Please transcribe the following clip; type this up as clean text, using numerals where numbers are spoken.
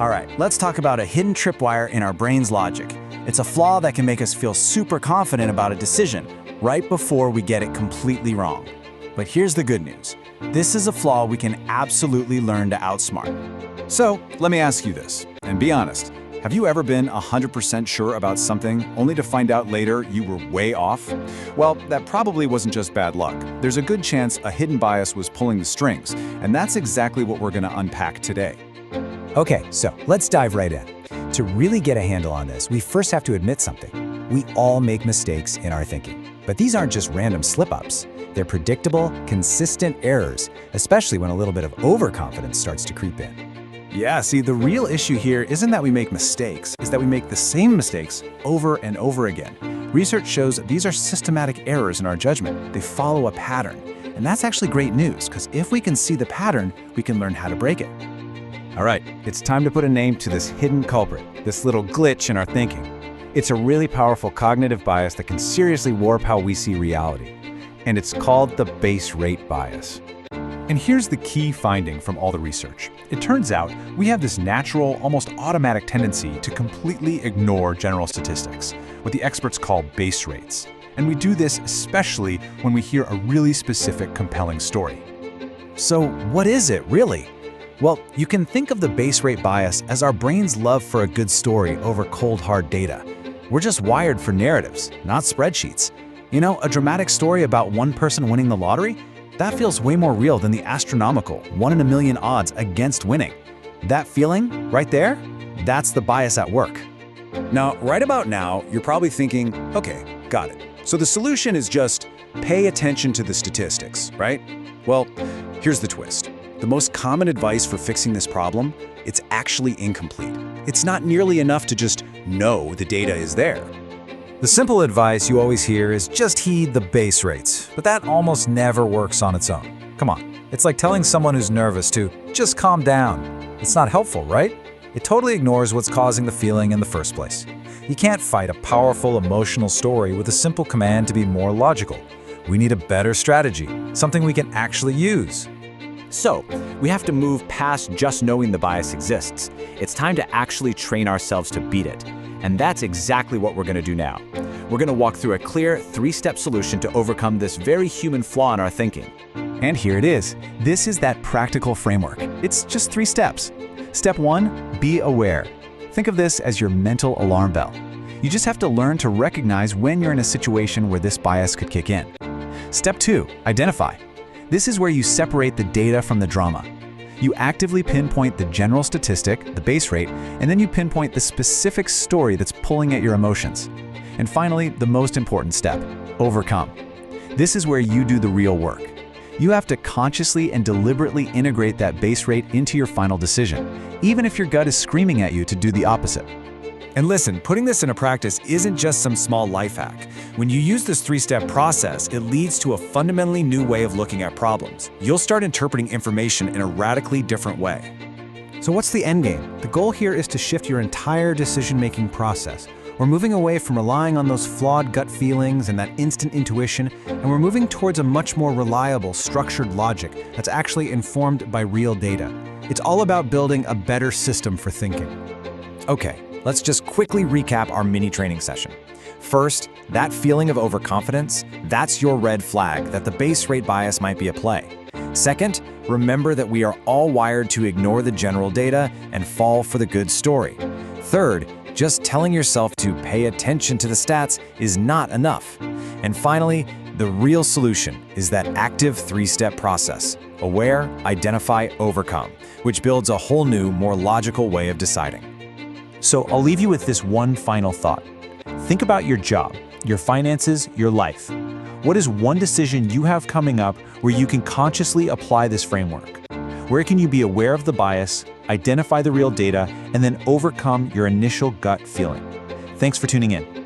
All right, let's talk about a hidden tripwire in our brain's logic. It's a flaw that can make us feel super confident about a decision right before we get it completely wrong. But here's the good news. This is a flaw we can absolutely learn to outsmart. So, let me ask you this, and be honest. Have you ever been 100% sure about something, only to find out later you were way off? Well, that probably wasn't just bad luck. There's a good chance a hidden bias was pulling the strings, and that's exactly what we're going to unpack today. Okay, so let's dive right in. To really get a handle on this, we first have to admit something. We all make mistakes in our thinking. But these aren't just random slip-ups. They're predictable, consistent errors, especially when a little bit of overconfidence starts to creep in. Yeah, see, the real issue here isn't that we make mistakes, it's that we make the same mistakes over and over again. Research shows that these are systematic errors in our judgment. They follow a pattern. And that's actually great news, because if we can see the pattern, we can learn how to break it. All right, it's time to put a name to this hidden culprit, this little glitch in our thinking. It's a really powerful cognitive bias that can seriously warp how we see reality. And it's called the base rate bias. And here's the key finding from all the research. It turns out we have this natural, almost automatic tendency to completely ignore general statistics, what the experts call base rates. And we do this especially when we hear a really specific, compelling story. So what is it, really? Well, you can think of the base rate bias as our brain's love for a good story over cold, hard data. We're just wired for narratives, not spreadsheets. You know, a dramatic story about one person winning the lottery? That feels way more real than the astronomical 1 in a million odds against winning. That feeling, right there, that's the bias at work. Now, right about now, you're probably thinking, okay, got it. So the solution is just pay attention to the statistics, right? Well, here's the twist. The most common advice for fixing this problem, it's actually incomplete. It's not nearly enough to just know the data is there. The simple advice you always hear is just heed the base rates, but that almost never works on its own. Come on, it's like telling someone who's nervous to just calm down. It's not helpful, right? It totally ignores what's causing the feeling in the first place. You can't fight a powerful emotional story with a simple command to be more logical. We need a better strategy, something we can actually use. So, we have to move past just knowing the bias exists. It's time to actually train ourselves to beat it. And that's exactly what we're going to do now. We're going to walk through a clear 3-step solution to overcome this very human flaw in our thinking. And here it is. This is that practical framework. It's just 3 steps. Step 1, be aware. Think of this as your mental alarm bell. You just have to learn to recognize when you're in a situation where this bias could kick in. Step 2, identify. This is where you separate the data from the drama. You actively pinpoint the general statistic, the base rate, and then you pinpoint the specific story that's pulling at your emotions. And finally, the most important step, overcome. This is where you do the real work. You have to consciously and deliberately integrate that base rate into your final decision, even if your gut is screaming at you to do the opposite. And listen, putting this into practice isn't just some small life hack. When you use this 3-step process, it leads to a fundamentally new way of looking at problems. You'll start interpreting information in a radically different way. So what's the end game? The goal here is to shift your entire decision-making process. We're moving away from relying on those flawed gut feelings and that instant intuition, and we're moving towards a much more reliable, structured logic that's actually informed by real data. It's all about building a better system for thinking. Okay, let's just quickly recap our mini training session. First, that feeling of overconfidence, that's your red flag that the base rate bias might be at play. Second, remember that we are all wired to ignore the general data and fall for the good story. Third, just telling yourself to pay attention to the stats is not enough. And finally, the real solution is that active 3-step process: aware, identify, overcome, which builds a whole new, more logical way of deciding. So I'll leave you with this one final thought. Think about your job, your finances, your life. What is one decision you have coming up where you can consciously apply this framework? Where can you be aware of the bias, identify the real data, and then overcome your initial gut feeling? Thanks for tuning in.